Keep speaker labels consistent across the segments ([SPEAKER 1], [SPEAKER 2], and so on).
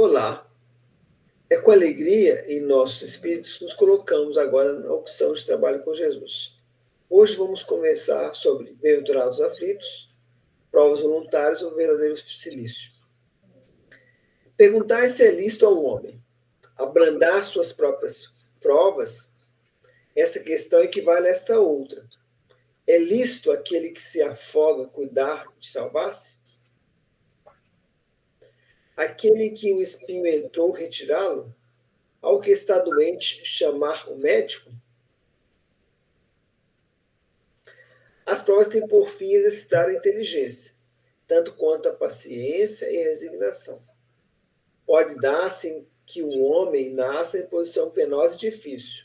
[SPEAKER 1] Olá, é com alegria em nossos espíritos que nos colocamos agora na opção de trabalho com Jesus. Hoje vamos conversar sobre bem-aventurados aflitos, provas voluntárias ou verdadeiro silício. Perguntar se é lícito ao homem abrandar suas próprias provas, essa questão equivale a esta outra. É lícito aquele que se afoga cuidar de salvar-se? Aquele que o espinho entrou retirá-lo? Ao que está doente chamar o médico? As provas têm por fim exercitar a inteligência, tanto quanto a paciência e a resignação. Pode dar-se que o homem nasça em posição penosa e difícil,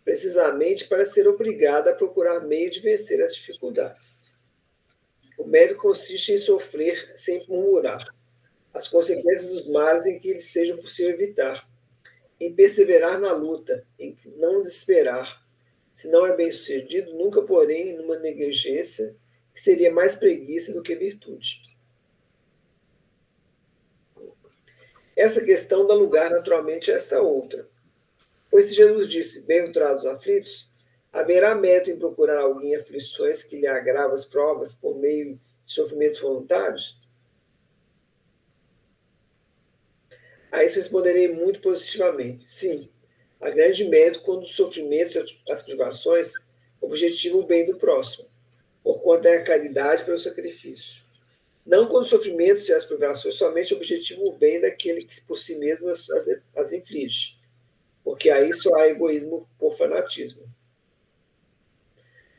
[SPEAKER 1] precisamente para ser obrigado a procurar meio de vencer as dificuldades. O mérito consiste em sofrer sem murmurar as consequências dos males em que eles sejam possível evitar, em perseverar na luta, em não desesperar. Se não é bem sucedido, nunca, porém, numa negligência que seria mais preguiça do que virtude. Essa questão dá lugar naturalmente a esta outra. Pois se Jesus disse, bem-aventurados aflitos, haverá mérito em procurar alguém em aflições que lhe agrava as provas por meio de sofrimentos voluntários? A isso responderei muito positivamente. Sim, há grande mérito quando os sofrimentos e as privações objetivam o bem do próximo, porquanto é a caridade pelo sacrifício. Não quando os sofrimentos e as privações somente objetivam o bem daquele que por si mesmo as inflige, porque aí só há egoísmo por fanatismo.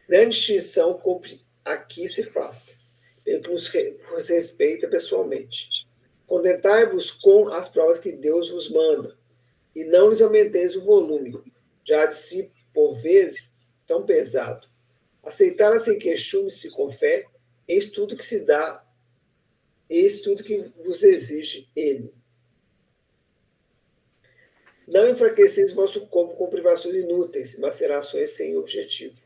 [SPEAKER 1] Grande distinção aqui se faz, pelo que nos respeita pessoalmente. Contentai-vos com as provas que Deus vos manda, e não lhes aumenteis o volume, já de si, por vezes, tão pesado. Aceitá-la sem queixume-se com fé, eis tudo que se dá, eis tudo que vos exige ele. Não enfraqueceis vosso corpo com privações inúteis, macerações sem objetivo,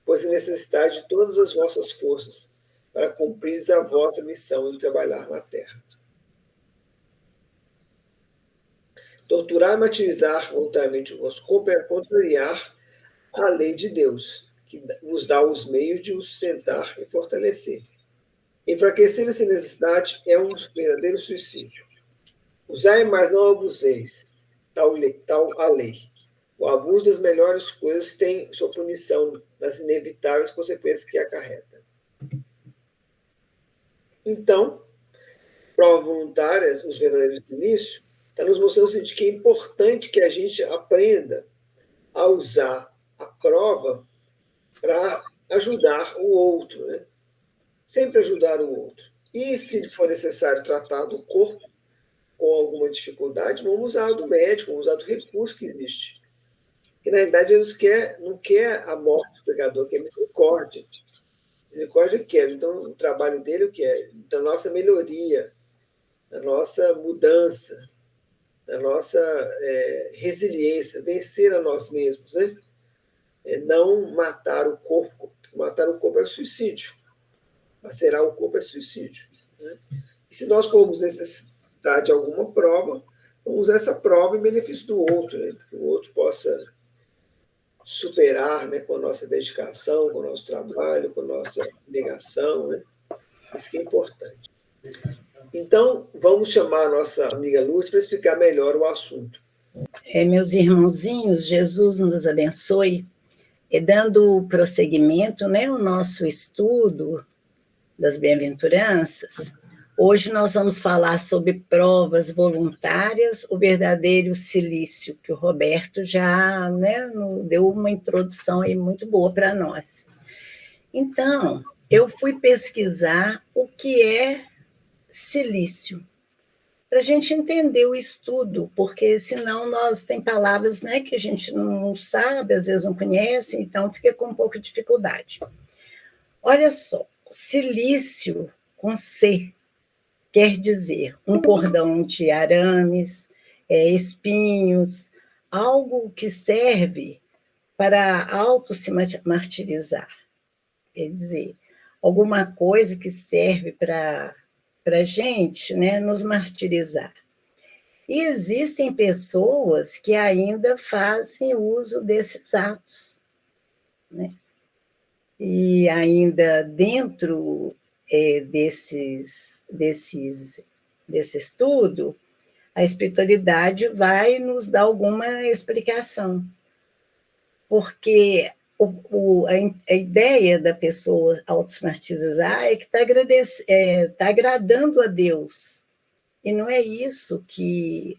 [SPEAKER 1] pois é necessidade de todas as vossas forças para cumprir a vossa missão em trabalhar na terra. Torturar e martirizar voluntariamente o vosso corpo é contrariar a lei de Deus, que vos dá os meios de o sustentar e fortalecer. Enfraquecer sem necessidade é um verdadeiro suicídio. Usai, mas não abuseis, tal a lei. O abuso das melhores coisas tem sua punição nas inevitáveis consequências que acarreta. Então, provas voluntárias, os verdadeiros inícios, está nos mostrando de que é importante que a gente aprenda a usar a prova para ajudar o outro, né? Sempre ajudar o outro. E se for necessário tratar do corpo com alguma dificuldade, vamos usar do médico, vamos usar do recurso que existe. Que na realidade Jesus não quer a morte do pecador, quer misericórdia. Misericórdia quer. Então o trabalho dele o que é? Da nossa melhoria, da nossa mudança, da nossa resiliência, vencer a nós mesmos, né? Não matar o corpo. Matar o corpo é suicídio. Macerar o corpo é suicídio. Né? E se nós formos necessitar de alguma prova, vamos usar essa prova em benefício do outro, né? Que o outro possa superar, né, com a nossa dedicação, com o nosso trabalho, com a nossa negação. Né? Isso que é importante. Então, vamos chamar a nossa amiga Lúcia para explicar melhor o assunto.
[SPEAKER 2] Meus irmãozinhos, Jesus nos abençoe. Dando prosseguimento, né, ao nosso estudo das bem-aventuranças, hoje nós vamos falar sobre provas voluntárias, o verdadeiro silício, que o Roberto já, né, deu uma introdução aí muito boa para nós. Então, eu fui pesquisar o que é silício, para a gente entender o estudo, porque senão tem palavras, né, que a gente não sabe, às vezes não conhece, então fica com um pouco de dificuldade. Olha só, silício com C quer dizer um cordão de arames, espinhos, algo que serve para auto se martirizar, quer dizer, alguma coisa que serve para a gente, né, nos martirizar. E existem pessoas que ainda fazem uso desses atos, né? E ainda dentro desse estudo, a espiritualidade vai nos dar alguma explicação, porque a ideia da pessoa autosmartizar é que está agradando a Deus, e não é isso que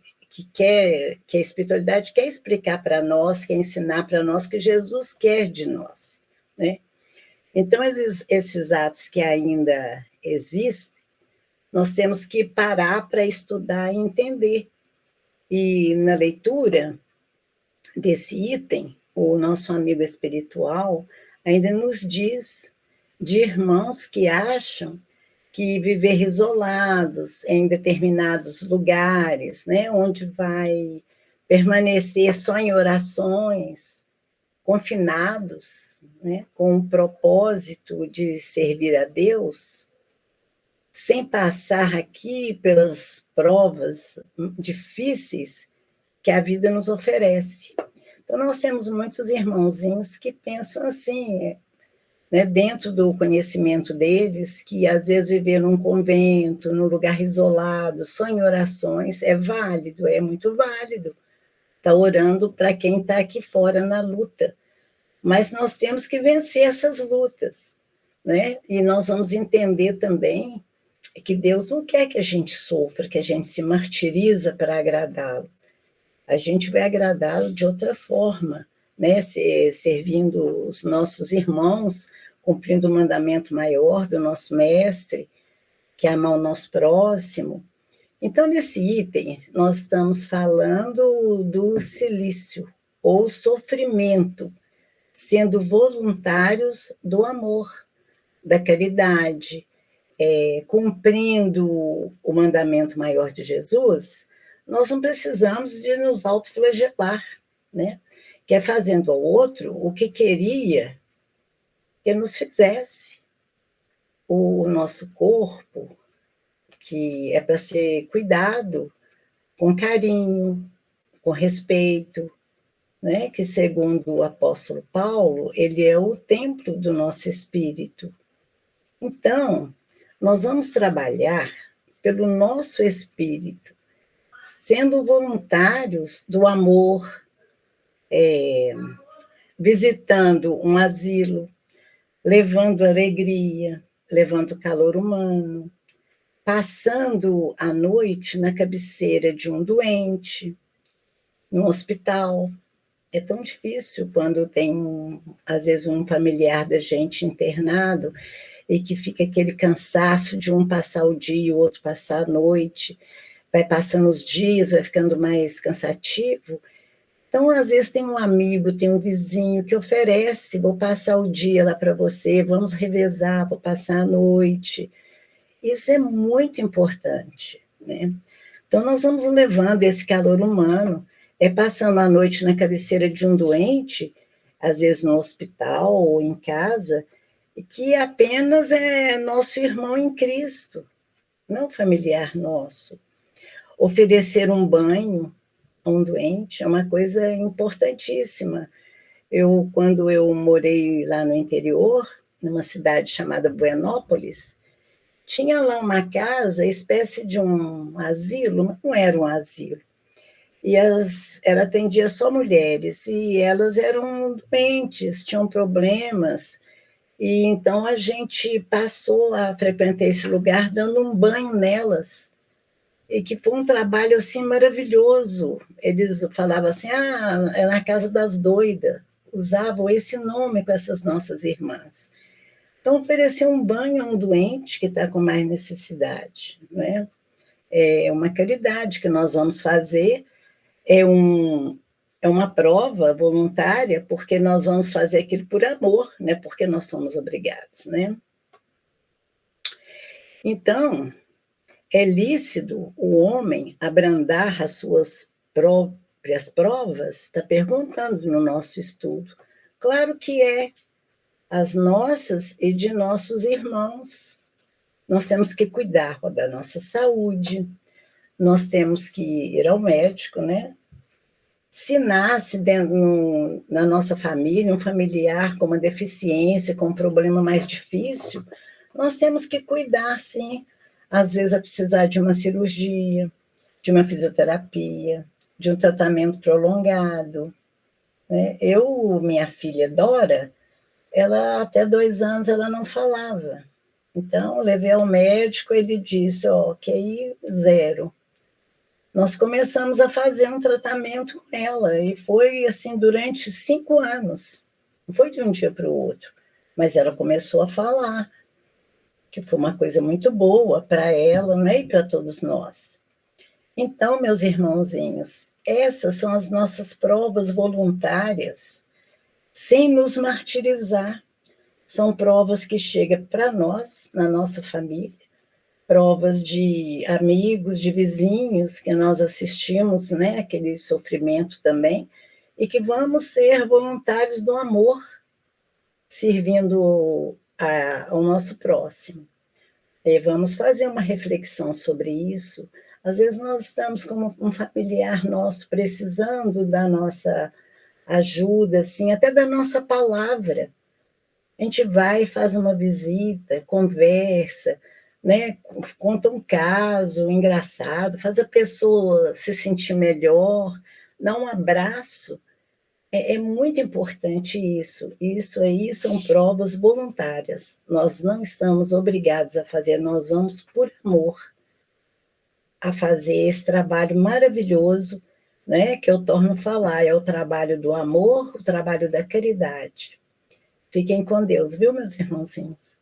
[SPEAKER 2] a espiritualidade quer explicar para nós, quer ensinar para nós, que Jesus quer de nós, né? Então, esses atos que ainda existem, nós temos que parar para estudar e entender. E na leitura desse item, o nosso amigo espiritual ainda nos diz de irmãos que acham que viver isolados em determinados lugares, né, onde vai permanecer só em orações, confinados, né, com o propósito de servir a Deus, sem passar aqui pelas provas difíceis que a vida nos oferece. Então, nós temos muitos irmãozinhos que pensam assim, né, dentro do conhecimento deles, que às vezes viver num convento, num lugar isolado, só em orações, é válido, é muito válido. Está orando para quem está aqui fora na luta. Mas nós temos que vencer essas lutas, né? E nós vamos entender também que Deus não quer que a gente sofra, que a gente se martiriza para agradá-lo. A gente vai agradá-lo de outra forma, né? Servindo os nossos irmãos, cumprindo o mandamento maior do nosso mestre, que é amar o nosso próximo. Então, nesse item, nós estamos falando do cilício, ou sofrimento, sendo voluntários do amor, da caridade, cumprindo o mandamento maior de Jesus, nós não precisamos de nos autoflagelar, né? Que é fazendo ao outro o que queria que nos fizesse. O nosso corpo, que é para ser cuidado com carinho, com respeito, né? Que segundo o apóstolo Paulo, ele é o templo do nosso espírito. Então, nós vamos trabalhar pelo nosso espírito, sendo voluntários do amor, visitando um asilo, levando alegria, levando calor humano, passando a noite na cabeceira de um doente, no hospital. É tão difícil quando tem, às vezes, um familiar da gente internado e que fica aquele cansaço de um passar o dia e o outro passar a noite, vai passando os dias, vai ficando mais cansativo. Então, às vezes, tem um amigo, tem um vizinho que oferece, vou passar o dia lá para você, vamos revezar, vou passar a noite. Isso é muito importante, né? Então, nós vamos levando esse calor humano, passando a noite na cabeceira de um doente, às vezes no hospital ou em casa, que apenas é nosso irmão em Cristo, não familiar nosso. Oferecer um banho a um doente é uma coisa importantíssima. Quando eu morei lá no interior, numa cidade chamada Buenópolis, tinha lá uma casa, espécie de um asilo, mas não era um asilo. E ela atendia só mulheres, e elas eram doentes, tinham problemas. E então a gente passou a frequentar esse lugar dando um banho nelas, e que foi um trabalho assim maravilhoso. Eles falavam assim, é na casa das doidas, usavam esse nome com essas nossas irmãs. Então, oferecer um banho a um doente que está com mais necessidade, né? É uma caridade que nós vamos fazer, é uma prova voluntária, porque nós vamos fazer aquilo por amor, né? Porque nós somos obrigados, né? Então, é lícito o homem abrandar as suas próprias provas? Está perguntando no nosso estudo. Claro que é. As nossas e de nossos irmãos. Nós temos que cuidar da nossa saúde, nós temos que ir ao médico, né? Se nasce na nossa família um familiar com uma deficiência, com um problema mais difícil, nós temos que cuidar, sim. Às vezes vai precisar de uma cirurgia, de uma fisioterapia, de um tratamento prolongado, né? Minha filha Dora, ela até 2 anos ela não falava. Então, eu levei ao médico, ele disse, QI 0. Nós começamos a fazer um tratamento com ela, e foi assim durante 5 anos. Não foi de um dia para o outro, mas ela começou a falar, que foi uma coisa muito boa para ela, né, e para todos nós. Então, meus irmãozinhos, essas são as nossas provas voluntárias, sem nos martirizar. São provas que chegam para nós, na nossa família, provas de amigos, de vizinhos, que nós assistimos, né, aquele sofrimento também, e que vamos ser voluntários do amor, servindo ao nosso próximo. E vamos fazer uma reflexão sobre isso. Às vezes nós estamos como um familiar nosso precisando da nossa ajuda, assim, até da nossa palavra. A gente vai, faz uma visita, conversa, né, conta um caso engraçado, faz a pessoa se sentir melhor, dá um abraço. É muito importante isso. Isso aí são provas voluntárias. Nós não estamos obrigados a fazer, nós vamos por amor a fazer esse trabalho maravilhoso, né, que eu torno a falar, é o trabalho do amor, o trabalho da caridade. Fiquem com Deus, viu, meus irmãozinhos?